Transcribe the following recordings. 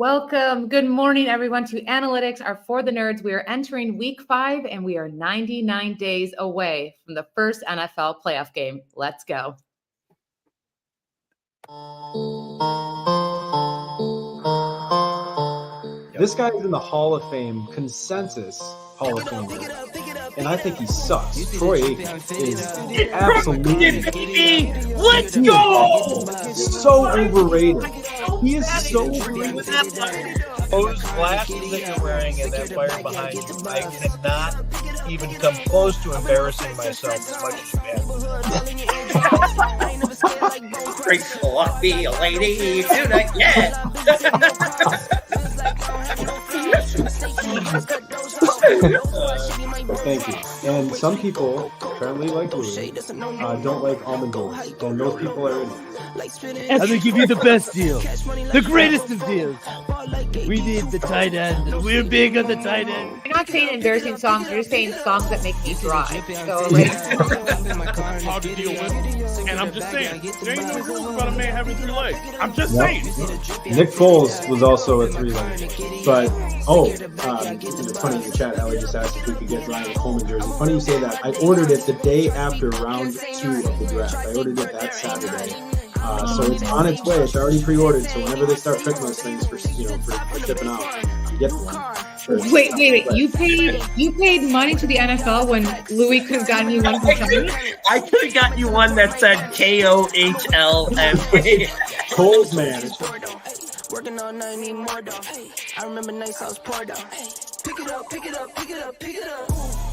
Welcome. Good morning, everyone, to Analytics are for the Nerds. We are entering week 5, and we are 99 days away from the first NFL playoff game. Let's go. This guy is in the Hall of Fame consensus Hall of Fame, and I think he sucks. Troy Aikman is absolutely let's go. So overrated. He is so overrated. Those glasses that you're wearing and that fire behind you, I cannot even come close to embarrassing myself as much as you have. Drink coffee, lady, do not yet. Thank you. And some people, apparently like Louis, don't like almond joys. And those people are in it. I'm going to give you the best deal. The greatest of deals. We need the tight end. We're big on the tight end. You're not saying embarrassing songs. You're just saying songs that make me dry. So, like, hard to deal with. And I'm just saying, there ain't no rules about a man having 3 legs. I'm just saying. Nick Foles was also a 3-leg. But, it's funny in the chat, Ellie just asked if we could get Ryan a Coleman jersey. Funny you say that. I ordered it the day after round 2 of the draft. I ordered it that Saturday. So it's on its way. It's already pre-ordered. So whenever they start picking those things for shipping out, you get one. Wait. You paid money to the NFL when Louis could have gotten you one from China? I could have gotten you one that said KOHLM. Cole's man. Working all night, need more though. I remember nights I was poor though. Pick it up.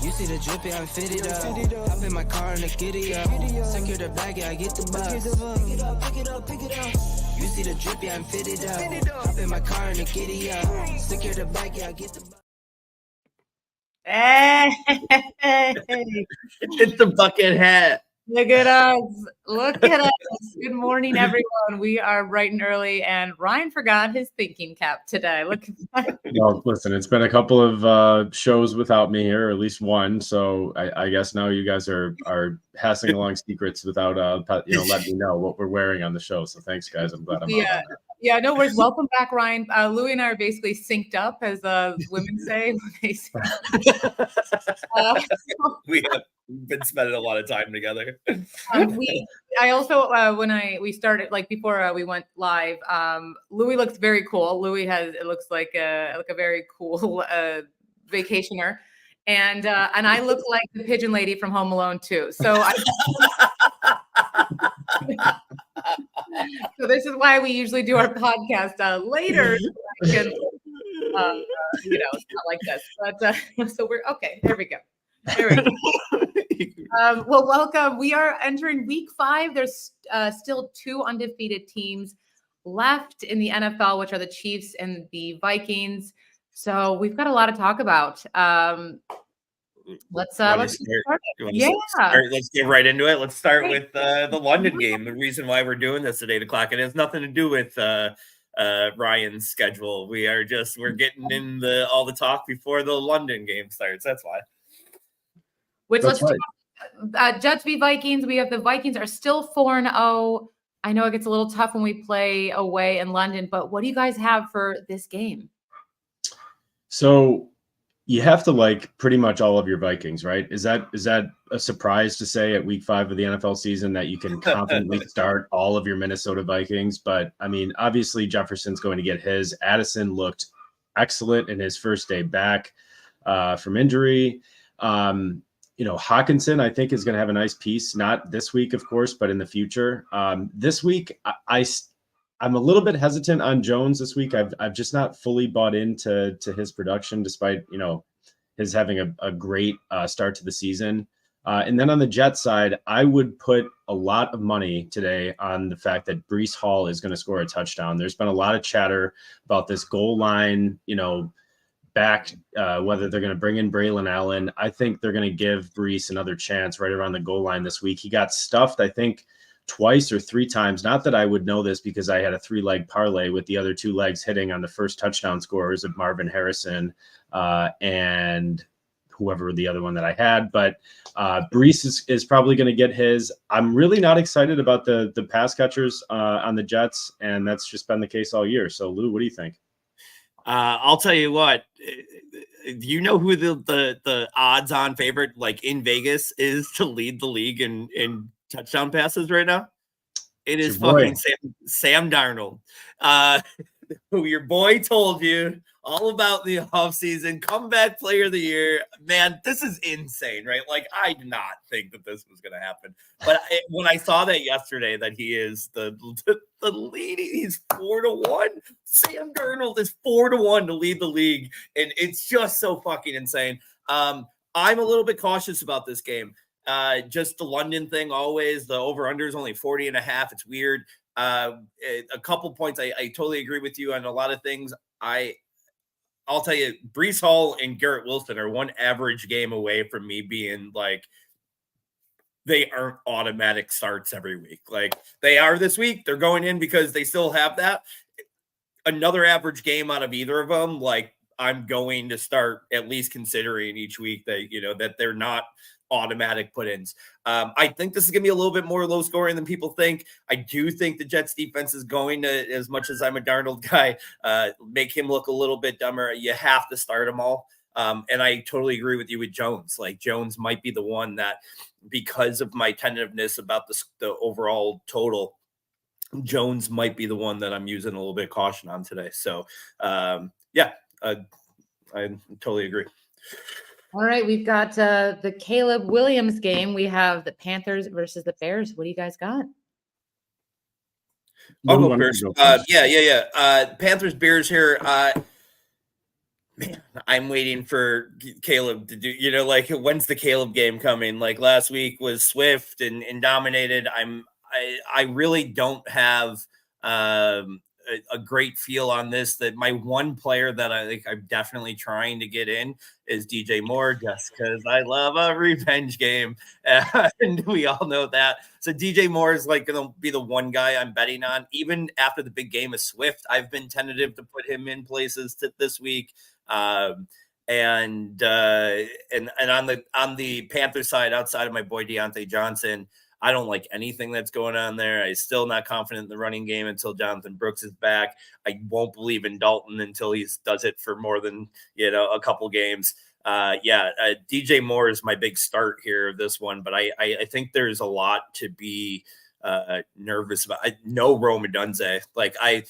You see the drippy, I'm fitted up. Hop in my car and I get it up. Secure the bag, yeah, I get the bus. Pick it up. You see the drippy, I'm fitted up. Hop in my car and I get it up. Secure the bag, yeah, I get the bus. Hey, It's the bucket hat. look at us. Good morning, everyone. We are bright and early, and Ryan forgot his thinking cap today. Look at that. Well, listen, it's been a couple of shows without me here, or at least one. So I guess now you guys are passing along secrets without letting me know what we're wearing on the show. So thanks, guys. I'm glad I'm on. Yeah, no worries. Welcome back, Ryan. Louis and I are basically synced up, as women say. We have been spending a lot of time together. I also, when we started, like before we went live, Louis looks very cool. It looks like a very cool vacationer. And I look like the pigeon lady from Home Alone too. So so this is why we usually do our podcast later. So I can, not like this. But so we're okay. There we go. Well, welcome. We are entering week 5. There's still 2 undefeated teams left in the NFL, which are the Chiefs and the Vikings. So we've got a lot to talk about. Let's get right into it. Let's start with the London game. The reason why we're doing this at 8:00, it has nothing to do with Ryan's schedule. We're getting in all the talk before the London game starts. That's why. Jets v Vikings. We have the Vikings are still 4-0. I know it gets a little tough when we play away in London, but what do you guys have for this game? So you have to like pretty much all of your Vikings, right? Is that a surprise to say at week 5 of the NFL season that you can confidently start all of your Minnesota Vikings? But I mean, obviously Jefferson's going to get his. Addison looked excellent in his first day back from injury. Hawkinson, I think, is going to have a nice piece, not this week, of course, but in the future. This week, I'm a little bit hesitant on Jones this week. I've just not fully bought into his production, despite, his having a great start to the season. And then on the Jets side, I would put a lot of money today on the fact that Breece Hall is going to score a touchdown. There's been a lot of chatter about this goal line, back, whether they're going to bring in Braylon Allen. I think they're going to give Breece another chance right around the goal line this week. He got stuffed, I think, twice or 3 times. Not that I would know this because I had a 3-leg parlay with the other 2 legs hitting on the first touchdown scorers of Marvin Harrison and whoever the other one that I had. But Breece is probably going to get his. I'm really not excited about the pass catchers on the Jets, and that's just been the case all year. So, Lou, what do you think? I'll tell you what. Do you know who the odds on favorite like in Vegas is to lead the league in touchdown passes right now? It is fucking Sam Darnold, who your boy told you all about the offseason, comeback player of the year. Man, this is insane, right? Like, I did not think that this was going to happen. But when I saw that yesterday, that he is the leading, he's 4-1. Sam Darnold is 4-1 to lead the league. And it's just so fucking insane. I'm a little bit cautious about this game. Just the London thing, always. The over-under is only 40.5. It's weird. A couple points. I totally agree with you on a lot of things. I'll tell you, Breece Hall and Garrett Wilson are one average game away from me being like, they aren't automatic starts every week. Like they are this week. They're going in because they still have that. Another average game out of either of them, like I'm going to start at least considering each week that, that they're not automatic put-ins. I think this is going to be a little bit more low scoring than people think. I do think the Jets defense is going to, as much as I'm a Darnold guy, make him look a little bit dumber. You have to start them all. And I totally agree with you with Jones. Like Jones might be the one that, because of my tentativeness about the overall total, Jones might be the one that I'm using a little bit of caution on today. So I totally agree. All right, we've got the Caleb Williams game. We have the Panthers versus the Bears. What do you guys got? I'll go first. Panthers, Bears here. Man, I'm waiting for Caleb to do, when's the Caleb game coming? Like last week was Swift and dominated. I really don't have a great feel on this. That my one player that I think I'm definitely trying to get in is DJ Moore, just because I love a revenge game, and we all know that. So DJ Moore is like going to be the one guy I'm betting on. Even after the big game of Swift, I've been tentative to put him in places this week. And on the Panthers side, outside of my boy Deontay Johnson, I don't like anything that's going on there. I'm still not confident in the running game until Jonathan Brooks is back. I won't believe in Dalton until he does it for more than, a couple games. DJ Moore is my big start here of this one, but I think there's a lot to be nervous about. No Rome Odunze. Like I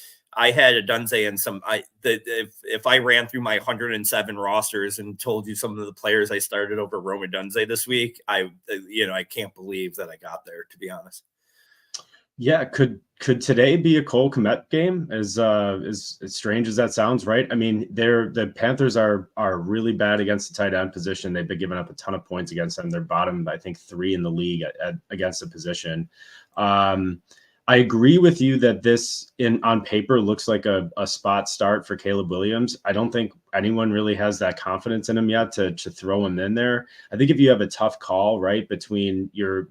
had Odunze in some. If I ran through my 107 rosters and told you some of the players I started over Rome Odunze this week, I can't believe that I got there, to be honest. Yeah, could today be a Cole Kmet game? As strange as that sounds, right? I mean, the Panthers are really bad against the tight end position. They've been giving up a ton of points against them. They're bottom, I think, 3 in the league against the position. I agree with you that this on paper looks like a spot start for Caleb Williams. I don't think anyone really has that confidence in him yet to throw him in there. I think if you have a tough call, right, between your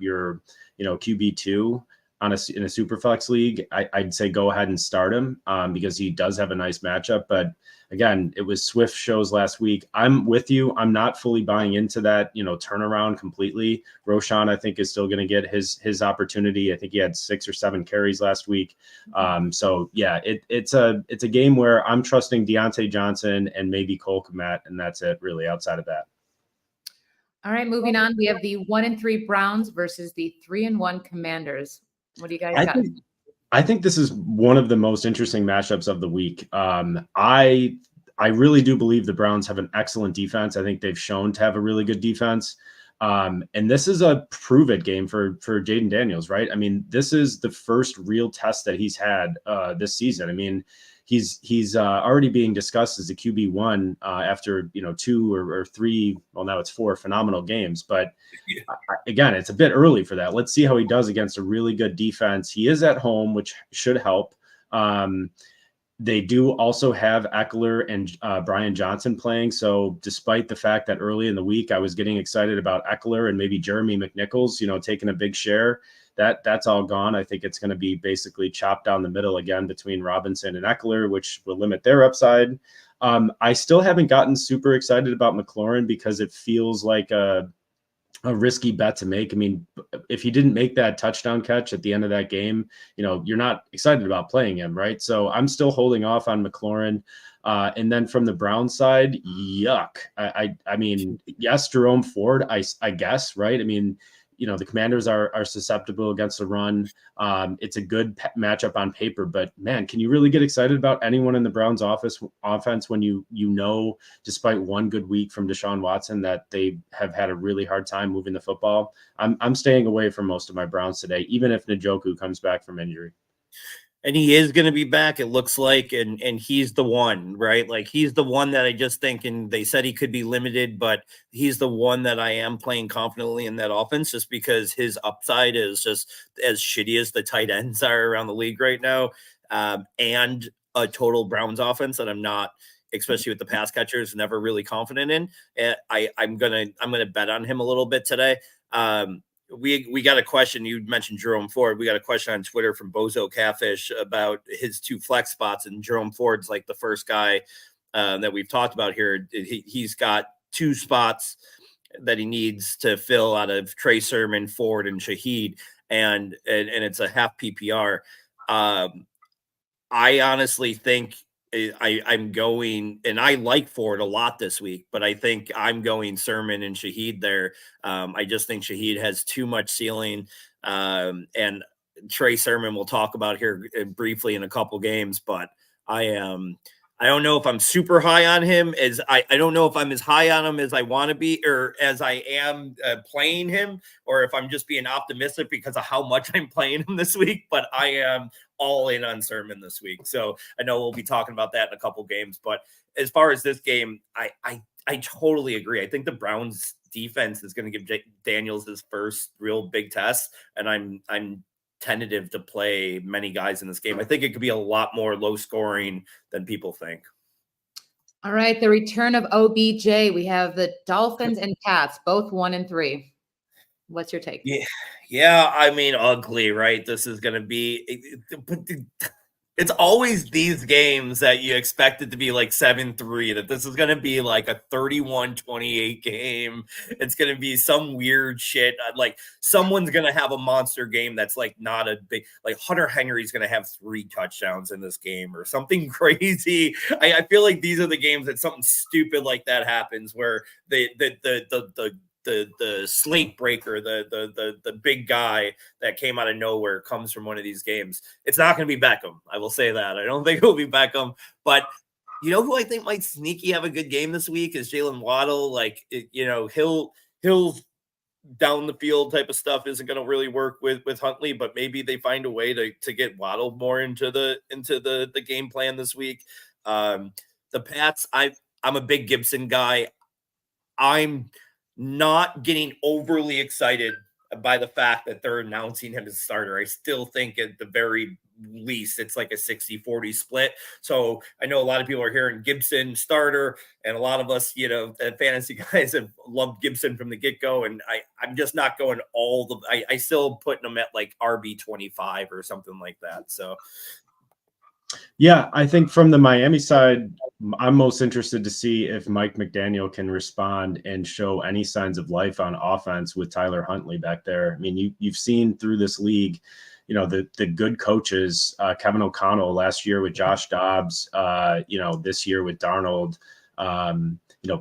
QB2 in a Superflex league, I'd say go ahead and start him because he does have a nice matchup. But again, it was Swift shows last week. I'm with you. I'm not fully buying into that, turnaround completely. Roshan, I think, is still going to get his opportunity. I think he had 6 or 7 carries last week. It's a game where I'm trusting Deontay Johnson and maybe Cole Kmet, and that's it really outside of that. All right, moving on. We have the 1-3 Browns versus the 3-1 Commanders. What do you guys got? I think this is one of the most interesting matchups of the week. I really do believe the Browns have an excellent defense. I think they've shown to have a really good defense. And this is a prove-it game for Jayden Daniels, right? I mean, this is the first real test that he's had this season. I mean, he's already being discussed as a QB1 after 2 or 3, well, now it's 4 phenomenal games. But again, it's a bit early for that. Let's see how he does against a really good defense. He is at home, which should help. They do also have Eckler and Brian Johnson playing. So despite the fact that early in the week I was getting excited about Eckler and maybe Jeremy McNichols, taking a big share, that's all gone. I think it's going to be basically chopped down the middle again between Robinson and Eckler, which will limit their upside. I still haven't gotten super excited about McLaurin because it feels like a risky bet to make. I mean, if he didn't make that touchdown catch at the end of that game, you're not excited about playing him, right? So I'm still holding off on McLaurin. And then from the Browns side, yuck. I mean, yes, Jerome Ford, I guess, right? I mean, the Commanders are susceptible against the run. It's a good matchup on paper, but man, can you really get excited about anyone in the Browns offense when despite one good week from Deshaun Watson, that they have had a really hard time moving the football? I'm staying away from most of my Browns today, even if Njoku comes back from injury. And he is going to be back, it looks like, and he's the one, right? Like, he's the one that I just think, and they said he could be limited, but he's the one that I am playing confidently in that offense, just because his upside is just as shitty as the tight ends are around the league right now, and a total Browns offense that I'm not, especially with the pass catchers, never really confident in. I'm gonna bet on him a little bit today. We got a question. You mentioned Jerome Ford. We got a question on Twitter from Bozo Catfish about his 2 flex spots, and Jerome Ford's like the first guy that we've talked about here. He's got 2 spots that he needs to fill out of Trey Sermon, Ford, and Shaheed, and it's a half PPR. I honestly think I'm going, and I like Ford a lot this week, but I think I'm going Sermon and Shaheed there. I just think Shaheed has too much ceiling, and Trey Sermon we'll talk about here briefly in a couple games, but I don't know if I'm super high on him. I don't know if I'm as high on him as I want to be, or as I am playing him, or if I'm just being optimistic because of how much I'm playing him this week. But I am all in on Sermon this week. So I know we'll be talking about that in a couple games. But as far as this game, I totally agree. I think the Browns defense is going to give Daniels his first real big test, and I'm tentative to play many guys in this game. I think it could be a lot more low scoring than people think. All right, the return of OBJ. We have the Dolphins and Pats, both 1-3. What's your take? Yeah. I mean, ugly, right? This is going to be. It's always these games that you expect it to be like 7-3, that this is going to be like a 31-28 game. It's going to be some weird shit. Like, someone's going to have a monster game that's like not a big, like Hunter Henry's going to have 3 touchdowns in this game or something crazy. I feel like these are the games that something stupid like that happens, where the slate breaker, the big guy that came out of nowhere comes from one of these games. It's not going to be Beckham. I will say that. I don't think it will be Beckham, but you know who I think might sneaky have a good game this week is Jalen Waddle. Like, he'll down the field type of stuff isn't going to really work with Huntley, but maybe they find a way to get Waddle more into the game plan this week. The Pats, I'm a big Gibson guy. I'm not getting overly excited by the fact that they're announcing him as starter. I still think at the very least it's like a 60-40 split. So I know a lot of people are hearing Gibson starter, and a lot of us, fantasy guys have loved Gibson from the get-go, and I'm just not going I still putting them at like RB25 or something like that. So yeah, I think from the Miami side, I'm most interested to see if Mike McDaniel can respond and show any signs of life on offense with Tyler Huntley back there. I mean, you've seen through this league, the good coaches, Kevin O'Connell last year with Josh Dobbs, this year with Darnold,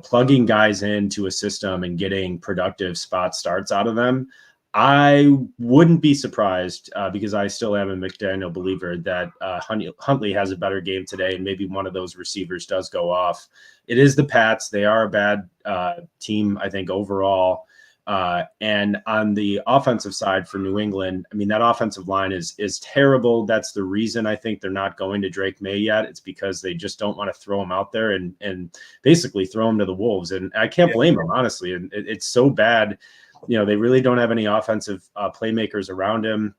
plugging guys into a system and getting productive spot starts out of them. I wouldn't be surprised because I still am a McDaniel believer that Huntley has a better game today, and maybe one of those receivers does go off. It is the Pats. They are a bad team, I think, overall. And on the offensive side for New England, I mean, that offensive line is terrible. That's the reason I think they're not going to Drake May yet. It's because they just don't want to throw him out there and basically throw him to the wolves. And I can't blame them, honestly. And it's so bad. They really don't have any offensive playmakers around him.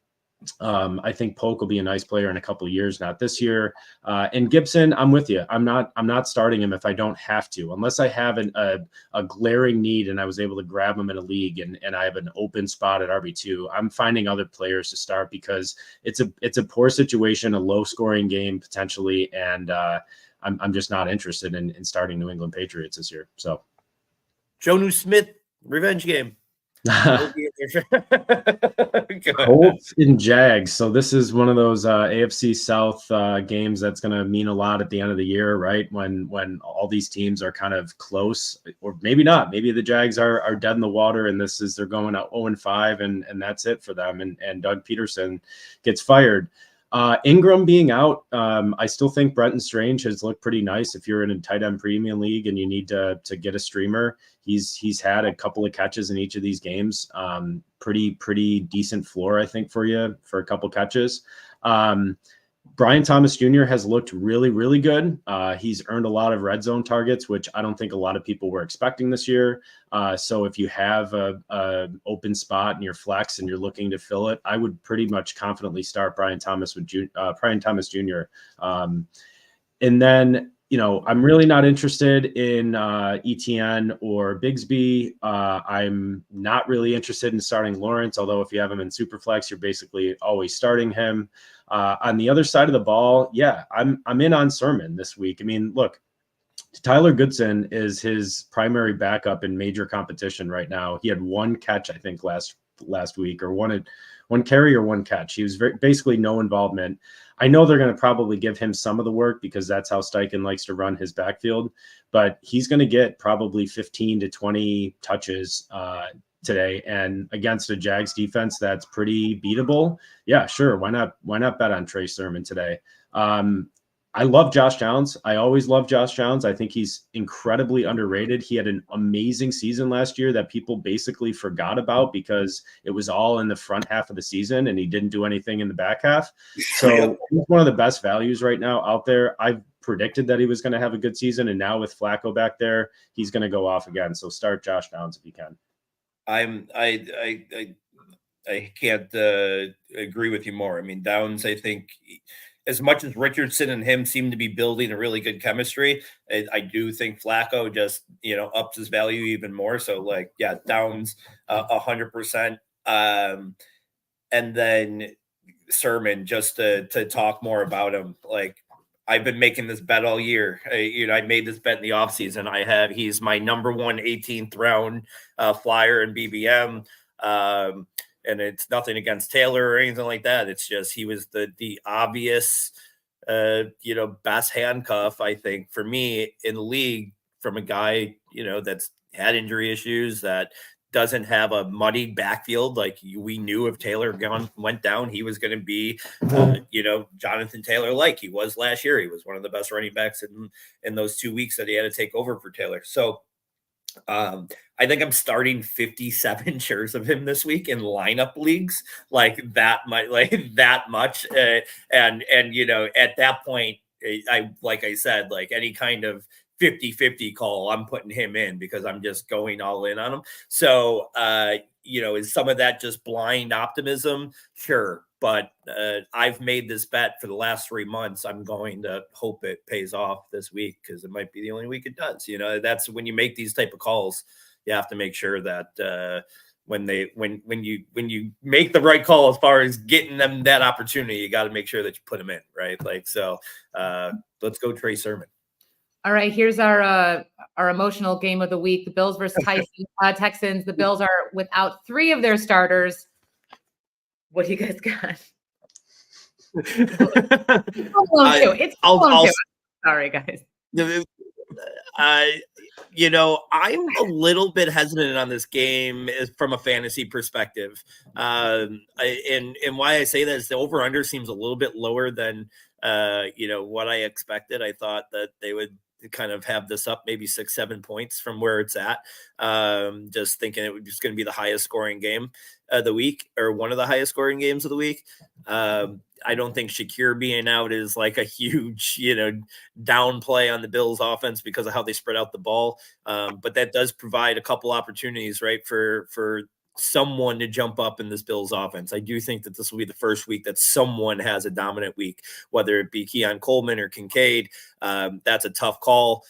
I think Polk will be a nice player in a couple of years, not this year. And Gibson, I'm with you. I'm not starting him if I don't have to, unless I have a glaring need and I was able to grab him in a league and I have an open spot at RB2. I'm finding other players to start because it's a poor situation, a low scoring game potentially, and I'm just not interested in starting New England Patriots this year. So, Jonnu Smith revenge game. Colts and Jags. So this is one of those AFC South games that's going to mean a lot at the end of the year, right? When all these teams are kind of close, or maybe not. Maybe the Jags are dead in the water, and they're going out 0-5, and that's it for them. And Doug Peterson gets fired. Ingram being out, I still think Brenton Strange has looked pretty nice. If you're in a tight end premium league and you need to get a streamer, he's had a couple of catches in each of these games. Pretty decent floor, I think, for you for a couple catches. Brian Thomas Jr. has looked really, really good. He's earned a lot of red zone targets, which I don't think a lot of people were expecting this year. So if you have a open spot in your flex and you're looking to fill it, I would pretty much confidently start Brian Thomas Jr. And then, I'm really not interested in ETN or Bigsby. I'm not really interested in starting Lawrence, although if you have him in Superflex, you're basically always starting him. On the other side of the ball, yeah, I'm in on Sermon this week. I mean, look, Tyler Goodson is his primary backup in major competition right now. He had one catch, I think, last week, or one carry or one catch. He was basically no involvement. I know they're going to probably give him some of the work because that's how Steichen likes to run his backfield, but he's going to get probably 15 to 20 touches today, and against a Jags defense that's pretty beatable. Yeah, sure. Why not bet on Trey Sermon today? I love Josh Downs. I always love Josh Downs. I think he's incredibly underrated. He had an amazing season last year that people basically forgot about because it was all in the front half of the season and he didn't do anything in the back half. So he's one of the best values right now out there. I've predicted that he was going to have a good season, and now with Flacco back there, he's going to go off again. So start Josh Downs if you can. I can't agree with you more. I mean, Downs, I think, as much as Richardson and him seem to be building a really good chemistry, I do think Flacco just, ups his value even more. So, Downs 100%. And then Sermon, just to talk more about him, I've been making this bet all year. I made this bet in the offseason. He's my number one 18th round flyer in BBM. And it's nothing against Taylor or anything like that. It's just he was the obvious, best handcuff, I think, for me in the league, from a guy, that's had injury issues, that doesn't have a muddy backfield. Like we knew if Taylor went down, he was going to be, Jonathan Taylor, like he was last year. He was one of the best running backs in those 2 weeks that he had to take over for Taylor. So I think I'm starting 57 shares of him this week in lineup leagues, that much. And at that point, I said, any kind of 50-50 call, I'm putting him in because I'm just going all in on him. So, is some of that just blind optimism? Sure. But I've made this bet for the last 3 months. I'm going to hope it pays off this week because it might be the only week it does. That's when you make these type of calls, you have to make sure that when you make the right call as far as getting them that opportunity, you got to make sure that you put them in, right? Let's go Trey Sermon. All right, here's our emotional game of the week: the Bills versus Texans. The Bills are without 3 of their starters. What do you guys got? Sorry, guys. I'm a little bit hesitant on this game from a fantasy perspective. And why I say that is the over-under seems a little bit lower than, what I expected. I thought that they would kind of have this up maybe 6-7 points from where it's at. Just thinking it was just going to be the highest scoring game of the week, or one of the highest scoring games of the week. I don't think Shakir being out is like a huge, down play on the Bills offense because of how they spread out the ball. But that does provide a couple opportunities, right, for someone to jump up in this Bills offense. I do think that this will be the first week that someone has a dominant week, whether it be Keon Coleman or Kincaid. That's a tough call.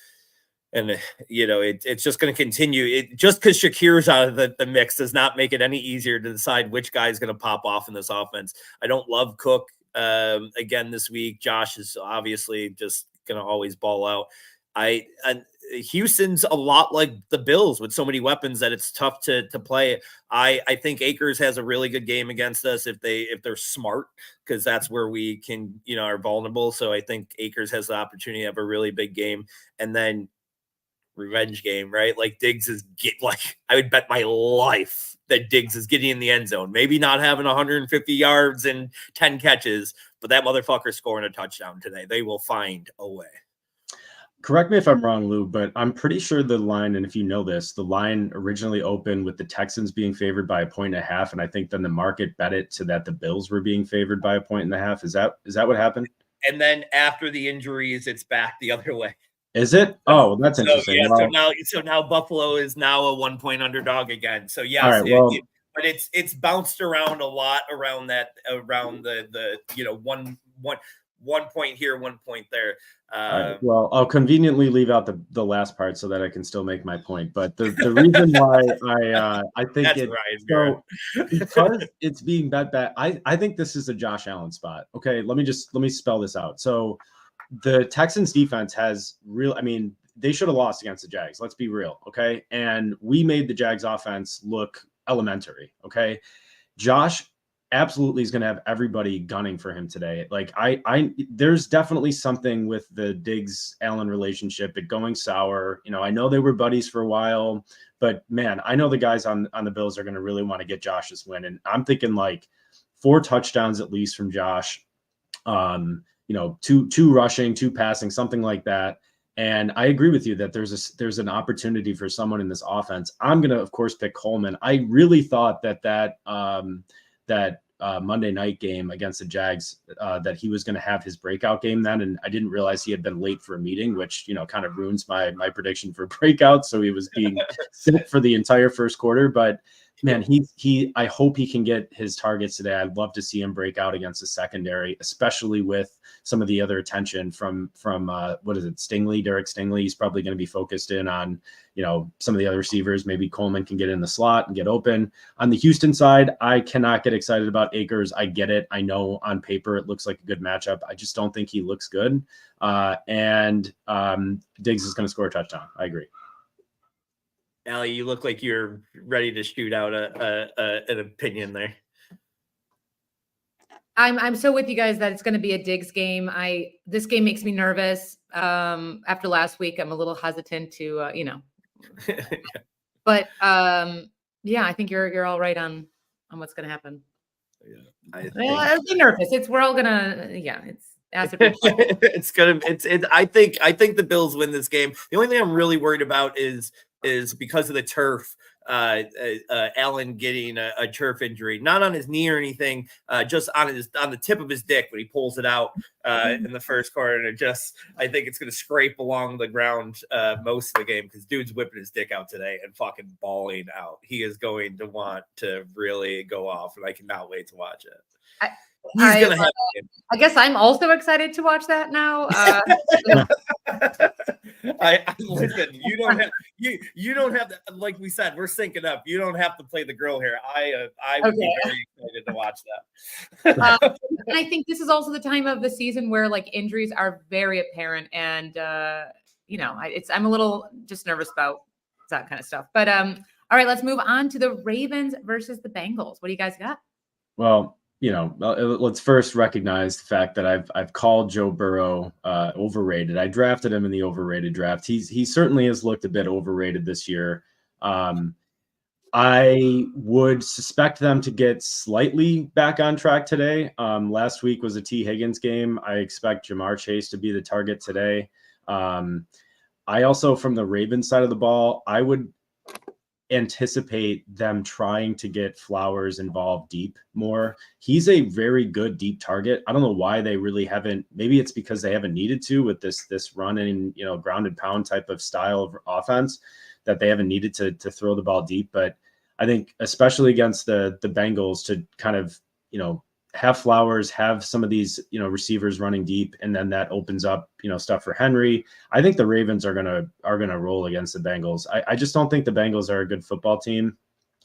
And, it's just going to continue. Just because Shakir's out of the mix does not make it any easier to decide which guy is going to pop off in this offense. I don't love Cook again this week. Josh is obviously just going to always ball out. Houston's a lot like the Bills with so many weapons that it's tough to play. I think Akers has a really good game against us if they're smart, because that's where we can, are vulnerable. So I think Akers has the opportunity to have a really big game. And then revenge game, right? Like Diggs I would bet my life that Diggs is getting in the end zone. Maybe not having 150 yards and 10 catches, but that motherfucker scoring a touchdown today. They will find a way. Correct me if I'm wrong, Lou, but I'm pretty sure the line, and if you know this, the line originally opened with the Texans being favored by 1.5, and I think then the market bet it so that the Bills were being favored by 1.5. Is that what happened? And then after the injuries, it's back the other way. Is it? Oh, that's interesting. Yeah, well, so now Buffalo is now a 1-point underdog again. So yes, all right, but it's bounced around a lot around the 1 point here, 1 point there. right, well, I'll conveniently leave out the last part so that I can still make my point. But the reason why I think because it's being bet back, I think this is a Josh Allen spot. Okay, let me spell this out. So the Texans defense has they should have lost against the Jags. Let's be real. Okay. And we made the Jags offense look elementary. Okay. Josh absolutely is going to have everybody gunning for him today. Like there's definitely something with the Diggs Allen relationship, it going sour. I know they were buddies for a while, but man, I know the guys on the Bills are going to really want to get Josh this win. And I'm thinking like 4 touchdowns at least from Josh. Two rushing, 2 passing, something like that. And I agree with you that there's an opportunity for someone in this offense. I'm going to, of course, pick Coleman. I really thought that Monday night game against the Jags, that he was going to have his breakout game then. And I didn't realize he had been late for a meeting, which, kind of ruins my prediction for breakout. So he was being sick for the entire first quarter, but man, I hope he can get his targets today. I'd love to see him break out against the secondary, especially with some of the other attention from what is it, Stingley, Derek Stingley. He's probably going to be focused in on, some of the other receivers. Maybe Coleman can get in the slot and get open. On the Houston side, I cannot get excited about Akers. I get it. I know on paper it looks like a good matchup. I just don't think he looks good. And Diggs is going to score a touchdown. I agree. Allie, you look like you're ready to shoot out an opinion there. I'm so with you guys that it's going to be a Diggs game. This game makes me nervous. After last week, I'm a little hesitant to, but yeah, I think you're all right on what's going to happen. Yeah, I'll be nervous. We're all gonna, it's acid. I think the Bills win this game. The only thing I'm really worried about is because of the turf, Allen getting a turf injury, not on his knee or anything, just on the tip of his dick when he pulls it out in the first quarter. And I think it's going to scrape along the ground most of the game, because dude's whipping his dick out today and fucking bawling out. He is going to want to really go off, and I cannot wait to watch it. I guess I'm also excited to watch that now. I listen. You don't have to, like we said, we're syncing up. You don't have to play the girl here. I would be very excited to watch that. And I think this is also the time of the season where like injuries are very apparent, and I'm a little just nervous about that kind of stuff. But all right, let's move on to the Ravens versus the Bengals. What do you guys got? Well, let's first recognize the fact that I've called Joe Burrow overrated. I drafted him in the overrated draft. He certainly has looked a bit overrated this year. I would suspect them to get slightly back on track today. Last week was a T. Higgins game. I expect Jamar Chase to be the target today. I also, from the Ravens side of the ball, I would anticipate them trying to get Flowers involved deep more. He's a very good deep target. I don't know why they really haven't. Maybe it's because they haven't needed to with this run and ground and pound type of style of offense, that they haven't needed to throw the ball deep. But I think especially against the Bengals, to kind of have Flowers, have some of these receivers running deep, and then that opens up stuff for Henry. I think the Ravens are gonna roll against the Bengals. I just don't think the Bengals are a good football team.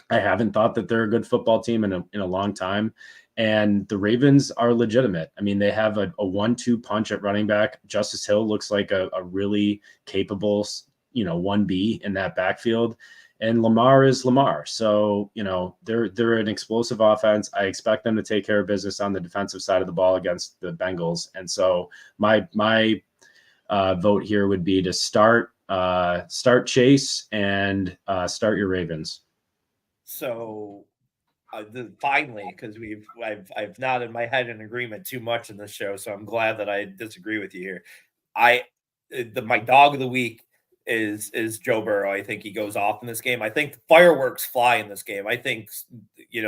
I haven't thought that they're a good football team in a long time. And the Ravens are legitimate. I mean, they have a 1-2 punch at running back. Justice Hill looks like a really capable, 1B in that backfield. And Lamar is Lamar. So, they're an explosive offense. I expect them to take care of business on the defensive side of the ball against the Bengals. And so my vote here would be to start Chase and start your Ravens. So finally, because I've nodded my head in agreement too much in this show, so I'm glad that I disagree with you here. My dog of the week is Joe Burrow. I think he goes off in this game. I think fireworks fly in this game. I think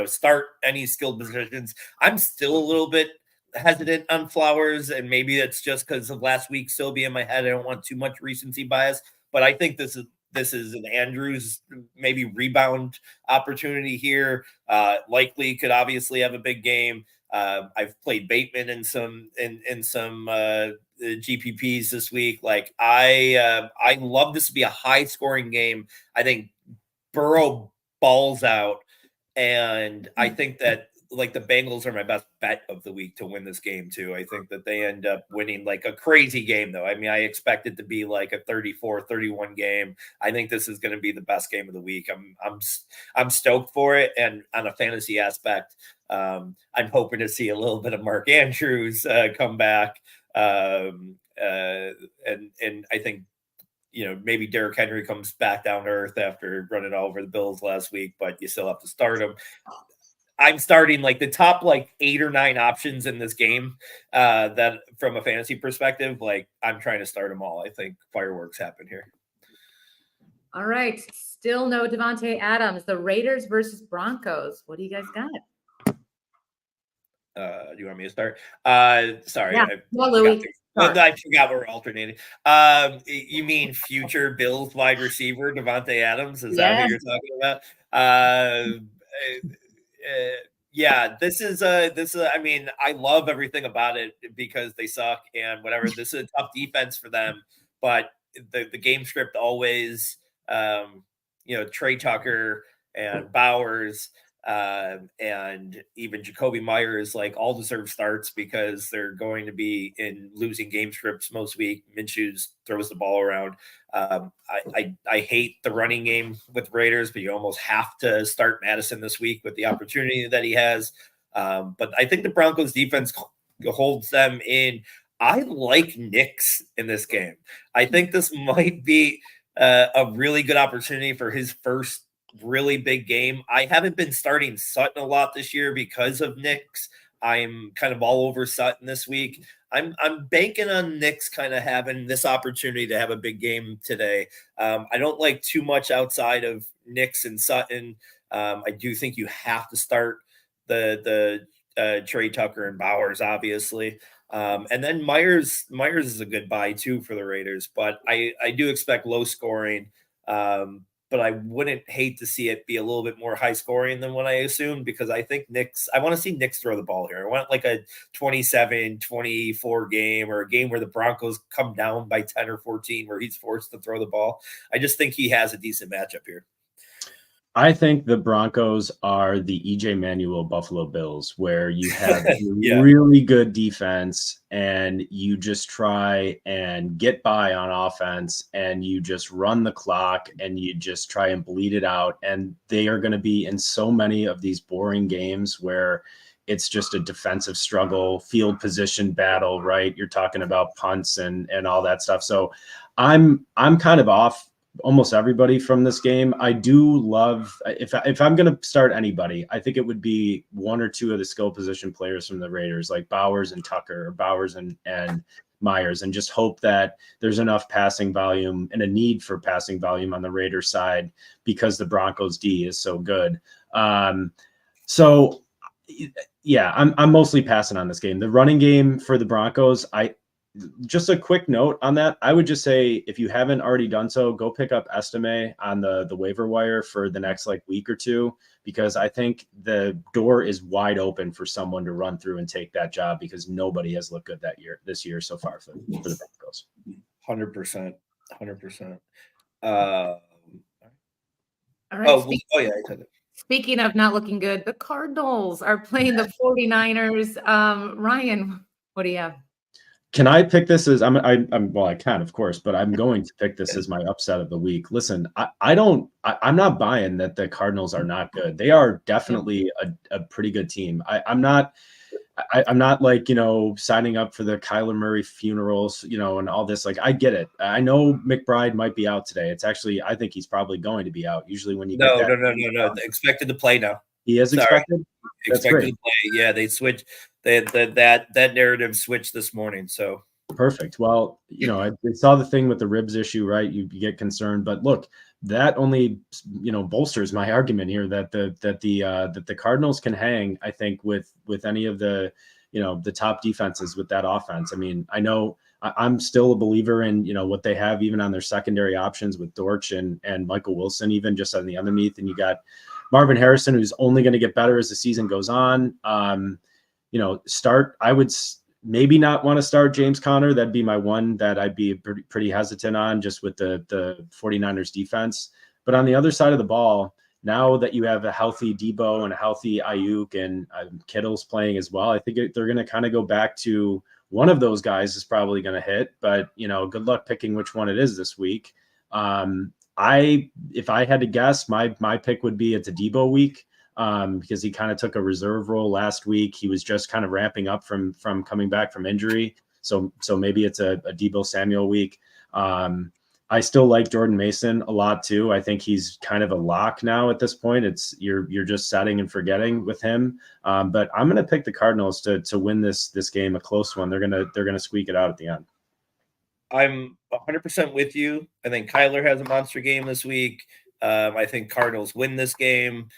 start any skilled positions. I'm still a little bit hesitant on Flowers, and maybe it's just because of last week still be in my head. I don't want too much recency bias, but I think this is an Andrews maybe rebound opportunity here. Likely could obviously have a big game. I've played Bateman in some GPPs this week. Like I love this to be a high scoring game. I think Burrow balls out, and I think that like the Bengals are my best bet of the week to win this game too. I think that they end up winning like a crazy game though. I mean, I expect it to be like a 34-31 game. I think this is going to be the best game of the week. I'm stoked for it. And on a fantasy aspect, I'm hoping to see a little bit of Mark Andrews come back. And I think, maybe Derrick Henry comes back down to earth after running all over the Bills last week, but you still have to start him. I'm starting like the top 8 or 9 options in this game that from a fantasy perspective, I'm trying to start them all. I think fireworks happen here. All right. Still no Davante Adams. The Raiders versus Broncos. What do you guys got? Do you want me to start? Sorry. Yeah. Louis. I forgot we're alternating. You mean future Bills wide receiver Davante Adams? Is that who you're talking about? Yeah, this is I mean, I love everything about it because they suck and whatever. This is a tough defense for them, but the game script always, Trey Tucker and Bowers and even Jacoby Myers all deserve starts because they're going to be in losing game scripts most week. Minshew throws the ball around. I hate the running game with Raiders, but you almost have to start Madison this week with the opportunity that he has. But I think the Broncos defense holds them in. I like Nix in this game. I think this might be a really good opportunity for his first really big game. I haven't been starting Sutton a lot this year because of Nix. I'm kind of all over Sutton this week. I'm banking on Nix kind of having this opportunity to have a big game today. I don't like too much outside of Nix and Sutton. I do think you have to start the Trey Tucker and Bowers, obviously. And then Myers is a good buy too for the Raiders, but I do expect low scoring. But I wouldn't hate to see it be a little bit more high scoring than what I assumed because I think I want to see Nix throw the ball here. I want a 27-24 game or a game where the Broncos come down by 10 or 14 where he's forced to throw the ball. I just think he has a decent matchup here. I think the Broncos are the EJ Manuel Buffalo Bills, where you have really good defense and you just try and get by on offense and you just run the clock and you just try and bleed it out. And they are going to be in so many of these boring games where it's just a defensive struggle, field position battle, right? You're talking about punts and all that stuff. So I'm kind of off almost everybody from this game. I do love, if I'm going to start anybody, I think it would be one or two of the skill position players from the Raiders, like Bowers and Tucker, or Bowers and Myers, and just hope that there's enough passing volume and a need for passing volume on the Raiders side because the Broncos D is so good. So yeah, I'm mostly passing on this game. The running game for the Broncos, just a quick note on that. I would just say, if you haven't already done so, go pick up Estime on the waiver wire for the next week or two, because I think the door is wide open for someone to run through and take that job because nobody has looked good this year so far for the Broncos. 100%. All right. Oh yeah, I took it. Speaking of not looking good, the Cardinals are playing the 49ers. Ryan, what do you have? Can I pick this as I'm well, I can, of course, but I'm going to pick this as my upset of the week. Listen, I'm not buying that the Cardinals are not good. They are definitely a pretty good team. I'm not like, signing up for the Kyler Murray funerals, and all this. Like, I get it. I know McBride might be out today. It's actually, I think he's probably going to be out. Usually when you No. get that, Expected to play now. he is expected. That's Expected great. to play. Yeah, they switched. That narrative switched this morning. So Perfect. Well, I saw the thing with the ribs issue, right? You get concerned, but look, that only bolsters my argument here that the Cardinals can hang, I think, with any of the the top defenses with that offense. I mean, I know I'm still a believer in what they have even on their secondary options with Dortch and Michael Wilson, even just on the underneath, and you got Marvin Harrison, who's only going to get better as the season goes on. I would maybe not want to start James Conner. That'd be my one that I'd be pretty hesitant on, just with the 49ers defense. But on the other side of the ball, now that you have a healthy Debo and a healthy Ayuk and Kittle's playing as well, I think they're going to kind of go back to one of those guys is probably going to hit. But good luck picking which one it is this week. If I had to guess, my pick would be it's a Debo week. Because he kind of took a reserve role last week. He was just kind of ramping up from coming back from injury. So maybe it's a Debo Samuel week. I still like Jordan Mason a lot too. I think he's kind of a lock now at this point. It's you're just setting and forgetting with him. But I'm going to pick the Cardinals to win this game, a close one. They're gonna squeak it out at the end. I'm 100% with you. I think Kyler has a monster game this week. I think Cardinals win this game.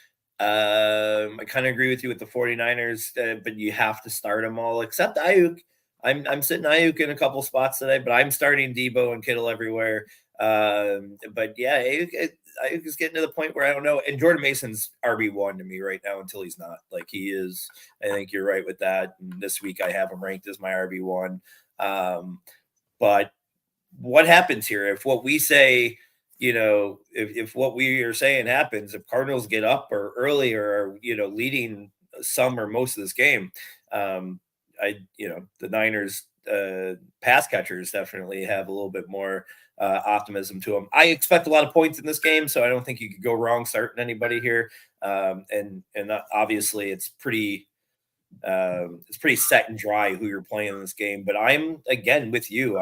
I kind of agree with you with the 49ers, but you have to start them all except Ayuk. I'm sitting Ayuk in a couple spots today, but I'm starting Debo and Kittle everywhere. But yeah, Ayuk is getting to the point where I don't know. And Jordan Mason's RB1 to me right now until he's not. Like he is. I think you're right with that. And this week I have him ranked as my RB1. But what happens here if what we say? If what we are saying happens, if Cardinals get up or early or leading some or most of this game, the Niners pass catchers definitely have a little bit more optimism to them. I expect a lot of points in this game, so I don't think you could go wrong starting anybody here. And obviously it's pretty set and dry who you're playing in this game. But I'm again with you.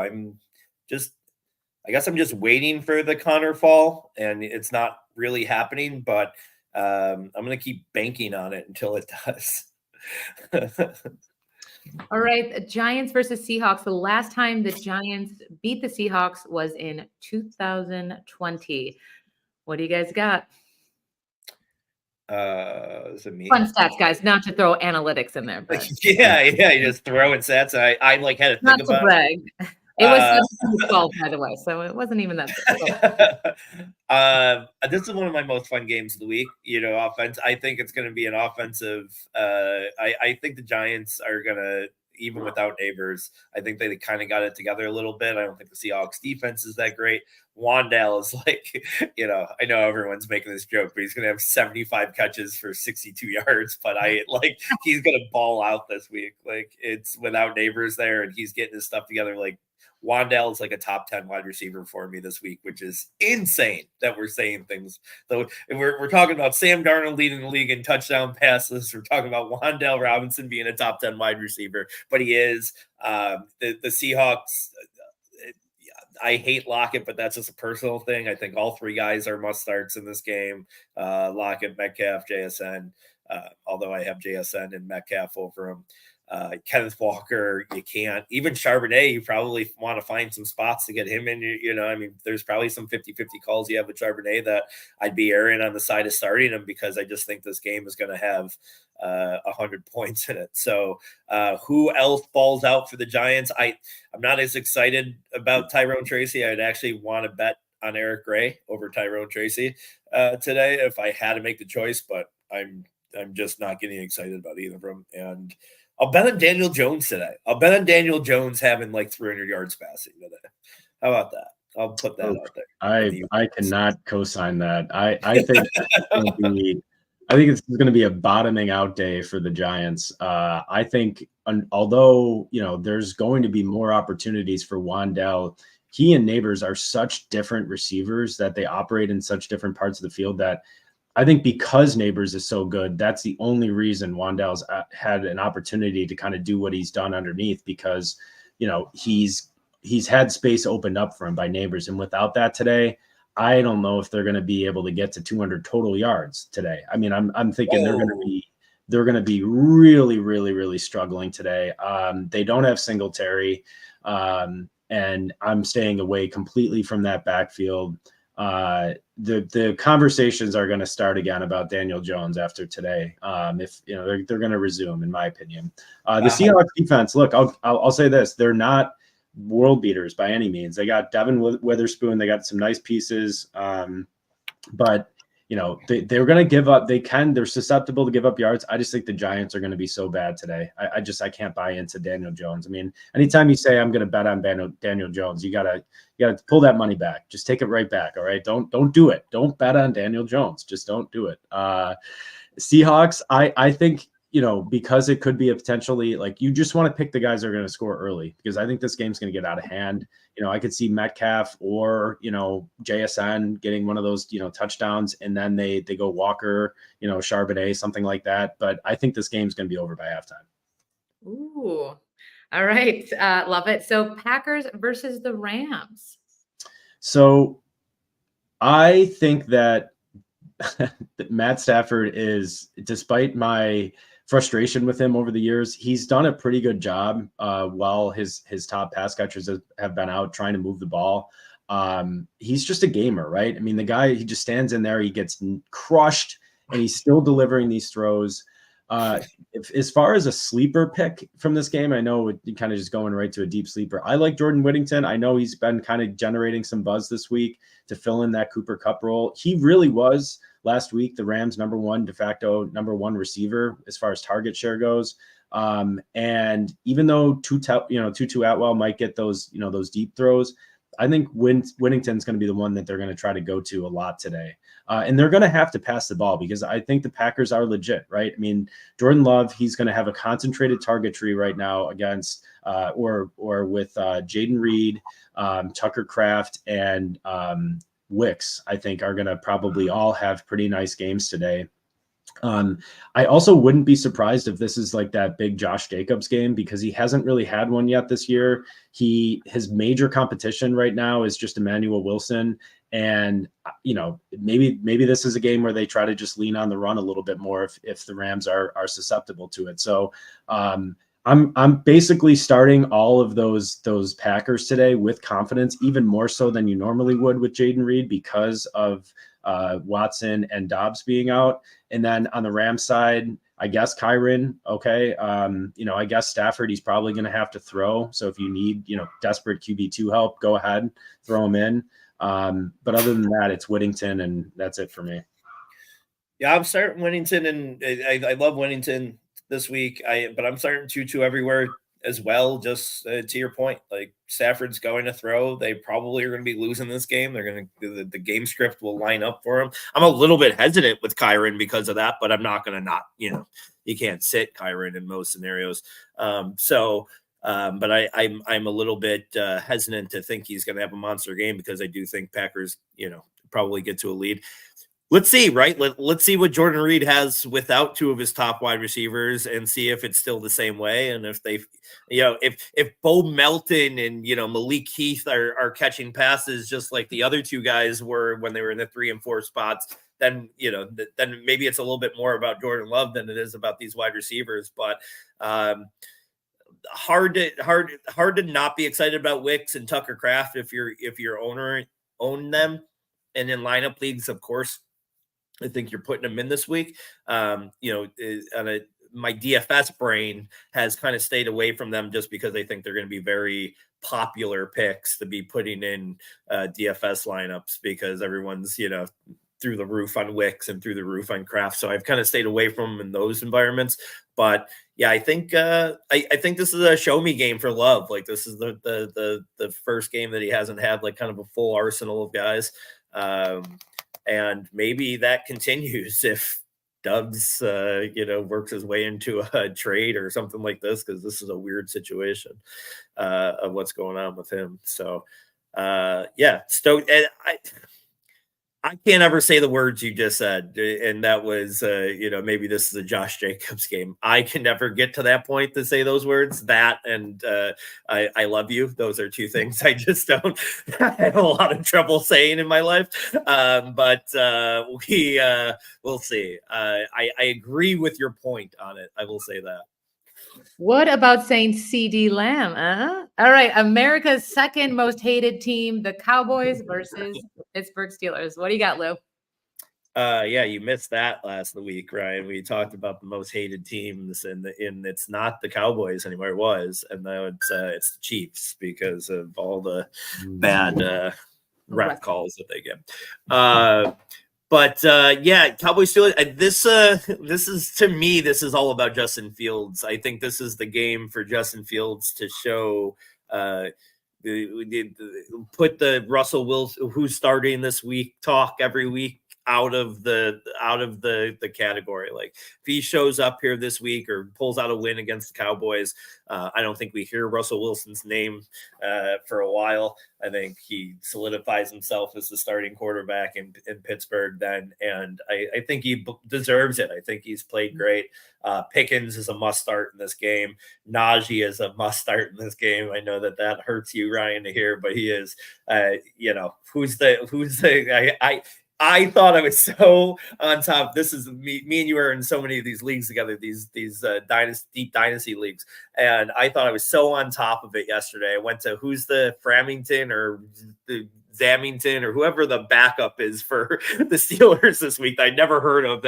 I guess I'm just waiting for the Conner fall, and it's not really happening, but I'm going to keep banking on it until it does. All right, Giants versus Seahawks. The last time the Giants beat the Seahawks was in 2020. What do you guys got? Is it me? Fun stats, guys, not to throw analytics in there. But yeah, you just throw in stats. I like had to think not about to brag. It was fault, by the way, so it wasn't even that. This is one of my most fun games of the week. Offense. I think it's going to be an offensive. I think the Giants are going to, even without Neighbors, I think they kind of got it together a little bit. I don't think the Seahawks defense is that great. Wan'Dale is like, I know everyone's making this joke, but he's going to have 75 catches for 62 yards. But he's going to ball out this week. Like it's without Neighbors there, and he's getting his stuff together. Like Wan'Dale is like a top 10 wide receiver for me this week, which is insane that we're saying things. So we're talking about Sam Darnold leading the league in touchdown passes. We're talking about Wan'Dale Robinson being a top 10 wide receiver, but he is. The Seahawks, I hate Lockett, but that's just a personal thing. I think all three guys are must starts in this game. Lockett, Metcalf, JSN, although I have JSN and Metcalf over him. Kenneth Walker, you can't. Even Charbonnet, you probably want to find some spots to get him in. There's probably some 50-50 calls you have with Charbonnet that I'd be erring on the side of starting him because I just think this game is going to have 100 points in it. So who else falls out for the Giants? I'm not as excited about Tyrone Tracy. I'd actually want to bet on Eric Gray over Tyrone Tracy today if I had to make the choice, but I'm just not getting excited about either of them. And I'll bet on Daniel Jones today. I'll bet on Daniel Jones having like 300 yards passing today. How about that? I'll put that out there. I cannot co-sign that. I think it's going to be I think it's going to be a bottoming out day for the Giants. I think, although there's going to be more opportunities for Wan'Dale, he and Neighbors are such different receivers that they operate in such different parts of the field that I think because Neighbors is so good, that's the only reason Wan'Dale's had an opportunity to kind of do what he's done underneath, because he's had space opened up for him by Neighbors, and without that today, I don't know if they're going to be able to get to 200 total yards today. I mean, I'm thinking they're going to be really, really, really struggling today. They don't have Singletary, and I'm staying away completely from that backfield. The conversations are going to start again about Daniel Jones after today. If they're going to resume, in my opinion. The Seahawks defense. Look, I'll say this: they're not world beaters by any means. They got Devin Witherspoon. They got some nice pieces, but they're going to give up. They're susceptible to give up yards. I just think the Giants are going to be so bad today. I can't buy into Daniel Jones. I mean, anytime you say I'm going to bet on Daniel Jones, you gotta pull that money back. Just take it right back. All right, don't do it. Don't bet on Daniel Jones. Just don't do it. Seahawks. I think. Because it could be a potentially, like, you just want to pick the guys that are going to score early, because I think this game's going to get out of hand. I could see Metcalf or, JSN getting one of those, touchdowns, and then they go Walker, Charbonnet, something like that. But I think this game's going to be over by halftime. Ooh, all right. Love it. So Packers versus the Rams. So I think that Matt Stafford is, despite my frustration with him over the years, he's done a pretty good job while his top pass catchers have been out trying to move the ball. He's just a gamer, right? I mean, the guy, he just stands in there, he gets crushed, and he's still delivering these throws. As far as a sleeper pick from this game, I know it kind of just going right to a deep sleeper. I like Jordan Whittington. I know he's been kind of generating some buzz this week to fill in that Cooper Kupp role. He really was last week the Rams' de facto number one receiver as far as target share goes. And even though Tutu Atwell might get those deep throws, I think Whittington's going to be the one that they're going to try to go to a lot today. And they're going to have to pass the ball, because I think the Packers are legit, right? I mean, Jordan Love, he's going to have a concentrated target tree right now against or with Jaden Reed, Tucker Kraft, and Wicks, I think, are going to probably all have pretty nice games today. I also wouldn't be surprised if this is like that big Josh Jacobs game, because he hasn't really had one yet this year. His major competition right now is just Emmanuel Wilson. And, maybe this is a game where they try to just lean on the run a little bit more if the Rams are susceptible to it. So I'm basically starting all of those Packers today with confidence, even more so than you normally would with Jaden Reed, because of Watson and Dobbs being out. And then on the Rams side, I guess Kyren. Okay. I guess Stafford, he's probably going to have to throw. So if you need, desperate QB2 help, go ahead, throw him in. But other than that, it's Whittington, and that's it for me. Yeah, I'm starting Whittington, and I love Whittington this week. But I'm starting Tutu everywhere as well. Just to your point, like, Stafford's going to throw. They probably are going to be losing this game. They're going to the game script will line up for them. I'm a little bit hesitant with Kyren because of that, but I'm not going to not. You can't sit Kyren in most scenarios. But I'm a little bit hesitant to think he's going to have a monster game, because I do think Packers, probably get to a lead. Let's see, right? Let's see what Jordan Reed has without two of his top wide receivers, and see if it's still the same way. And if they, if Bo Melton and Malik Heath are catching passes just like the other two guys were when they were in the 3 and 4 spots, then then maybe it's a little bit more about Jordan Love than it is about these wide receivers. But hard to not be excited about Wicks and Tucker Kraft if your owner own them, and in lineup leagues, of course, I think you're putting them in this week. My DFS brain has kind of stayed away from them just because I think they're going to be very popular picks to be putting in DFS lineups, because everyone's through the roof on Wicks and through the roof on Kraft. So I've kind of stayed away from them in those environments. But yeah, I think I think this is a show me game for Love. Like, this is the first game that he hasn't had like kind of a full arsenal of guys. And maybe that continues if Doves, works his way into a trade or something like this, because this is a weird situation of what's going on with him. So, stoked. And I can't ever say the words you just said, and that was, maybe this is a Josh Jacobs game. I can never get to that point to say those words. That and I love you. Those are two things I just don't I have a lot of trouble saying in my life. But we'll see. I agree with your point on it. I will say that. What about saying CD Lamb? All right, America's second most hated team, the Cowboys versus Pittsburgh Steelers. What do you got, Lou? You missed that last week, Ryan. We talked about the most hated teams, and it's not the Cowboys anymore. It was, and now it's the Chiefs because of all the bad ref calls that they get. Cowboys Steelers. This is, to me, this is all about Justin Fields. I think this is the game for Justin Fields to show. Put the Russell Wilson, who's starting this week, talk every week out of the category. Like, if he shows up here this week or pulls out a win against the Cowboys, I don't think we hear Russell Wilson's name for a while. I think he solidifies himself as the starting quarterback in Pittsburgh then, and I think he deserves it. I think he's played great. Pickens is a must start in this game. Najee is a must start in this game. I know that hurts you, Ryan, to hear, but he is. I thought I was so on top. This is me and you are in so many of these leagues together, these deep dynasty leagues. And I thought I was so on top of it yesterday. I went to who's the Framington or the Zamington or whoever the backup is for the Steelers this week that I never heard of.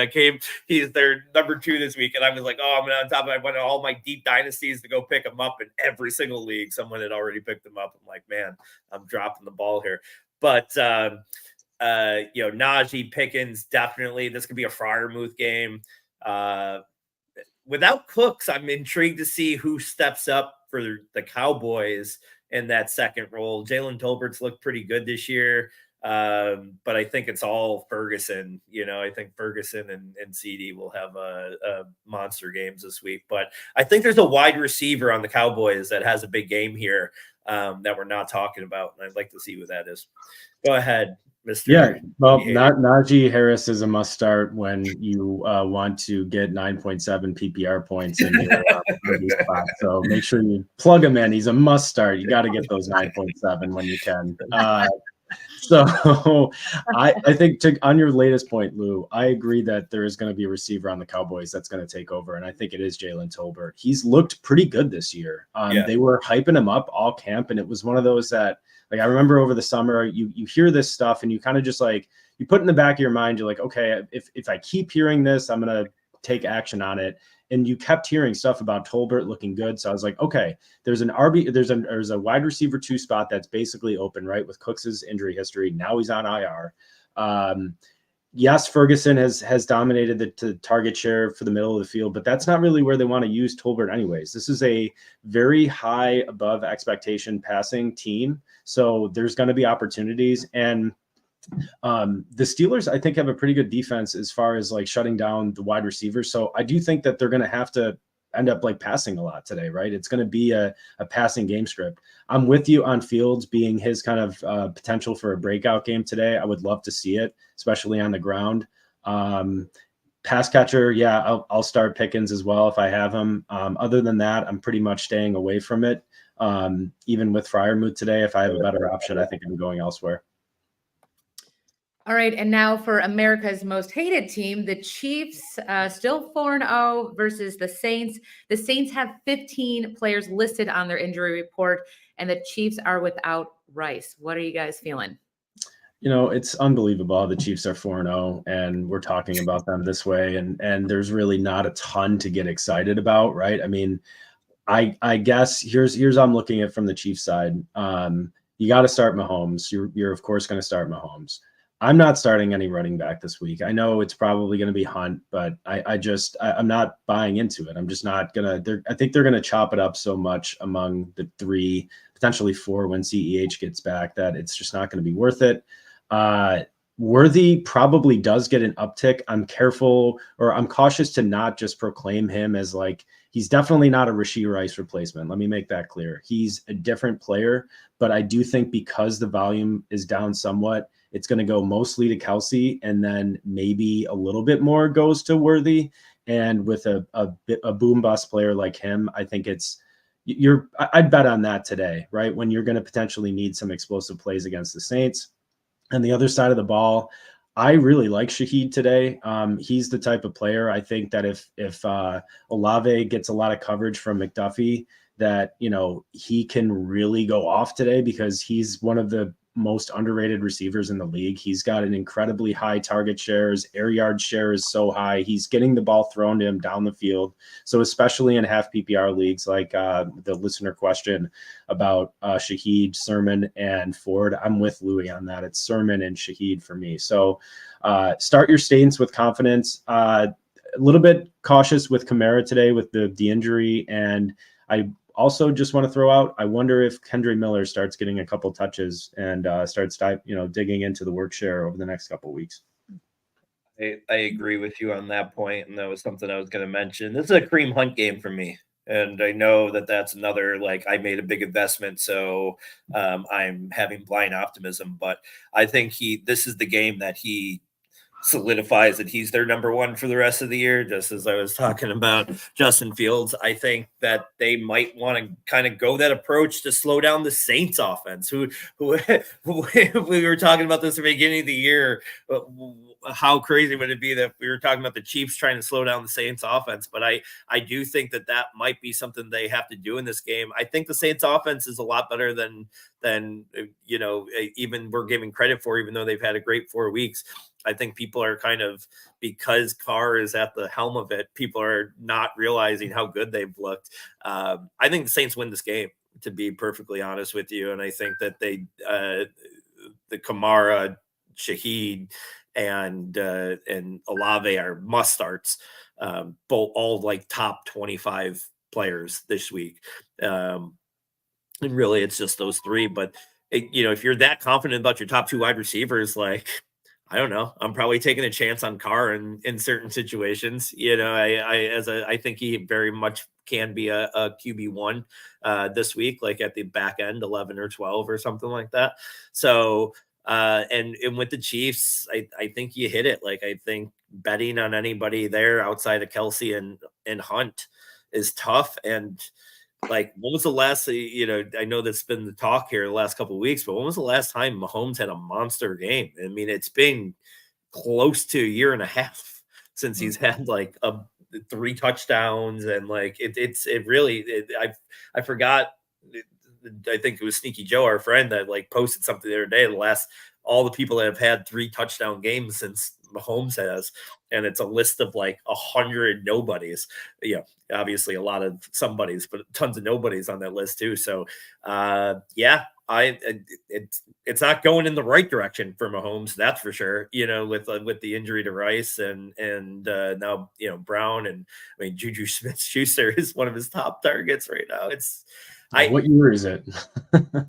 He's their number 2 this week. And I was like, I'm on top of it. I went to all my deep dynasties to go pick him up in every single league. Someone had already picked him up. I'm like, man, I'm dropping the ball here. But, Najee, Pickens, definitely. This could be a Freiermuth game. Without Cooks, I'm intrigued to see who steps up for the Cowboys in that second role. Jalen Tolbert's looked pretty good this year, but I think it's all Ferguson. I think Ferguson and CD will have a monster games this week. But I think there's a wide receiver on the Cowboys that has a big game here that we're not talking about, and I'd like to see who that is. Go ahead, Mr. Yeah, well, Najee Harris is a must start when you want to get 9.7 PPR points in your spot. So make sure you plug him in. He's a must start. You got to get those 9.7 when you can. So I think on your latest point, Lou, I agree that there is going to be a receiver on the Cowboys that's going to take over, and I think it is Jalen Tolbert. He's looked pretty good this year. They were hyping him up all camp, and it was one of those that, like, I remember over the summer, you hear this stuff and you kind of just like, you put in the back of your mind, you're like, okay, if I keep hearing this, I'm going to take action on it. And you kept hearing stuff about Tolbert looking good. So I was like, okay, there's a wide receiver 2 spot that's basically open, right? With Cooks's injury history. Now he's on IR. Yes, Ferguson has dominated the target share for the middle of the field, but that's not really where they want to use Tolbert anyways. This is a very high above expectation passing team. So there's going to be opportunities. And the Steelers, I think, have a pretty good defense as far as like shutting down the wide receivers. So I do think that they're going to have to end up like passing a lot today, right? It's going to be a passing game script. I'm with you on Fields being his kind of potential for a breakout game today. I would love to see it, especially on the ground. Pass catcher, yeah, I'll start Pickens as well if I have him. Other than that, I'm pretty much staying away from it. Even with Freiermuth today, if I have a better option, I think I'm going elsewhere. All right, and now for America's most hated team, the Chiefs, still 4-0 versus the Saints. The Saints have 15 players listed on their injury report, and the Chiefs are without Rice. What are you guys feeling? It's unbelievable. The Chiefs are 4-0, and we're talking about them this way, and there's really not a ton to get excited about, right? I mean, I guess here's I'm looking at from the Chiefs side. You got to start Mahomes. You're of course going to start Mahomes. I'm not starting any running back this week. I know it's probably going to be Hunt, but I'm not buying into it. I'm just not going to. I think they're going to chop it up so much among the 3, potentially 4 when CEH gets back that it's just not going to be worth it. Worthy probably does get an uptick. I'm cautious to not just proclaim him as like, he's definitely not a Rashee Rice replacement. Let me make that clear. He's a different player, but I do think because the volume is down somewhat, it's going to go mostly to Kelsey, and then maybe a little bit more goes to Worthy. And with a boom bust player like him, I think I'd bet on that today, right? When you're going to potentially need some explosive plays against the Saints. And the other side of the ball, I really like Shaheed today. He's the type of player, I think, that if Olave gets a lot of coverage from McDuffie, that, you know, he can really go off today, because he's one of the most underrated receivers in the league. He's got an incredibly high target shares. Air yard share is so high. He's getting the ball thrown to him down the field. So especially in half PPR leagues, like the listener question about Shaheed, Sermon, and Ford, I'm with Louis on that. It's Sermon and Shaheed for me. So start your Saints with confidence. A little bit cautious with Kamara today with the injury. And I also just want to throw out, I wonder if Kendre Miller starts getting a couple touches and starts digging into the work share over the next couple of weeks. I agree with you on that point, and that was something I was going to mention. This is a Kareem Hunt game for me, and I know that that's another, like, I made a big investment, so I'm having blind optimism, but I think this is the game that he solidifies that he's their number one for the rest of the year. Just as I was talking about Justin Fields, I think that they might want to kind of go that approach to slow down the Saints offense, who we were talking about this at the beginning of the year. How crazy would it be that we were talking about the Chiefs trying to slow down the Saints offense? But I do think that might be something they have to do in this game. I think the Saints offense is a lot better than even we're giving credit for, even though they've had a great 4 weeks. I think people are kind of, because Carr is at the helm of it, people are not realizing how good they've looked. I think the Saints win this game, to be perfectly honest with you. And I think that the Kamara, Shaheed, and Olave are must starts, both all like top 25 players this week. And really it's just those three, but if you're that confident about your top two wide receivers, like, I don't know, I'm probably taking a chance on Carr in certain situations. I think he very much can be a QB1 this week, like at the back end, 11 or 12 or something like that. So, and with the Chiefs, I think you hit it. Like, I think betting on anybody there outside of Kelsey and Hunt is tough. And like, when was the last, I know that's been the talk here the last couple of weeks, but when was the last time Mahomes had a monster game? I mean, it's been close to a year and a half since he's had like 3 touchdowns, and like I forgot. I think it was Sneaky Joe, our friend, that like posted something the other day. All the people that have had 3 touchdown games since Mahomes has, and it's a list of like 100 nobodies. Obviously a lot of somebodies, but tons of nobodies on that list too. So it's not going in the right direction for Mahomes, that's for sure. With the injury to Rice and now Brown, and I mean Juju Smith-Schuster is one of his top targets right now. What year is it?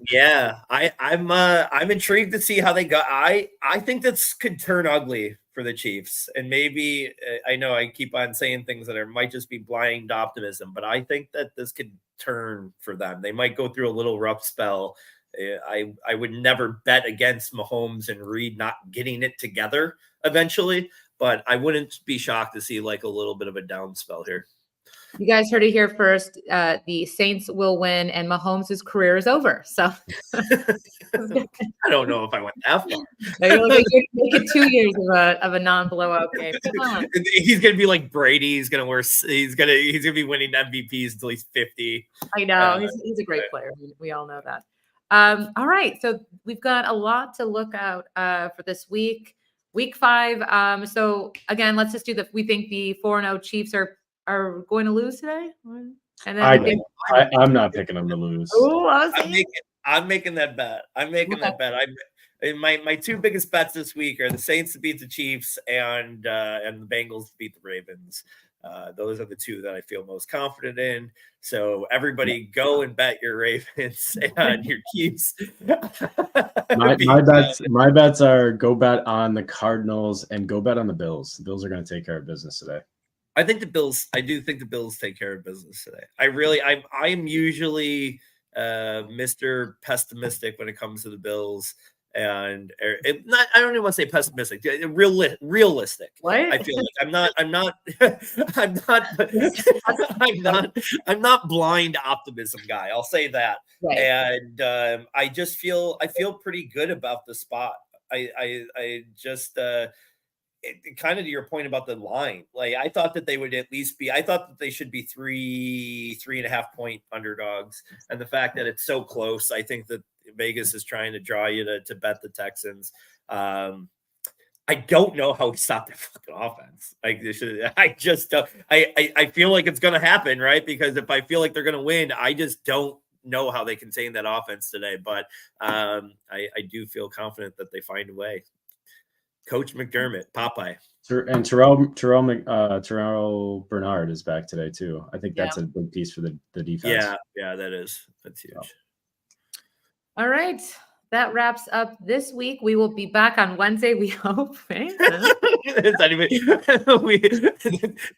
Yeah, I'm intrigued to see how they go. I think this could turn ugly for the Chiefs, and maybe I know I keep on saying things that might just be blind optimism, but I think that this could turn for them. They might go through a little rough spell. I would never bet against Mahomes and Reed not getting it together eventually, but I wouldn't be shocked to see like a little bit of a down spell here. You guys heard it here first. The Saints will win, and Mahomes' career is over. So I don't know if I went that far. Make it 2 years of a non-blowout game. Come on. He's gonna be like Brady. He's gonna be winning MVPs until he's 50. I know he's a great player. We all know that. All right, so we've got a lot to look out for this week, week 5. So again, let's just do we think the 4-0 Chiefs are going to lose today? And then I'm not picking them to lose. I'm making that bet. That bet. My 2 biggest bets this week are the Saints to beat the Chiefs and the Bengals to beat the Ravens. Those are the two that I feel most confident in. So everybody go and bet your Ravens and your Chiefs. My bets are go bet on the Cardinals and go bet on the Bills. The Bills are going to take care of business today. I do think the Bills take care of business today. I'm usually Mr. Pessimistic when it comes to the Bills. And I don't even want to say pessimistic, realistic. What? I feel like I'm not blind optimism guy. I'll say that. Right. And I feel pretty good about the spot. I just kind of to your point about the line, like I thought that they would at least be. I thought that they should be 3.5 point underdogs, and the fact that it's so close, I think that Vegas is trying to draw you to bet the Texans. I don't know how we stop their fucking offense. Like I just I feel like it's going to happen, right? Because if I feel like they're going to win, I just don't know how they contain that offense today. But I do feel confident that they find a way. Coach McDermott, Popeye. And Terrell Bernard is back today too. I think that's a big piece for the defense. Yeah, that's huge. All right. That wraps up this week. We will be back on Wednesday, we hope. Right?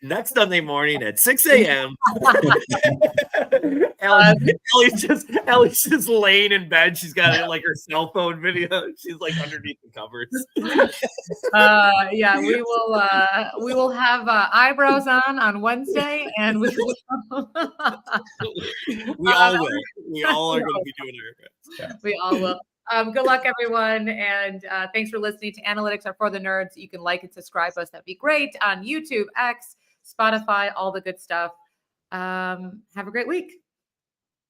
Next Sunday morning at 6 a.m. Ellie's just laying in bed. She's got like her cell phone video. She's like underneath the covers. Yeah, we will have eyebrows on Wednesday, and we all will. We all are going to be doing our best. We all will. Good luck, everyone. And thanks for listening to Analytics Are for the Nerds. You can like and subscribe us. That'd be great on YouTube, X, Spotify, all the good stuff. Have a great week.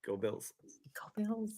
Go Bills. Go Bills.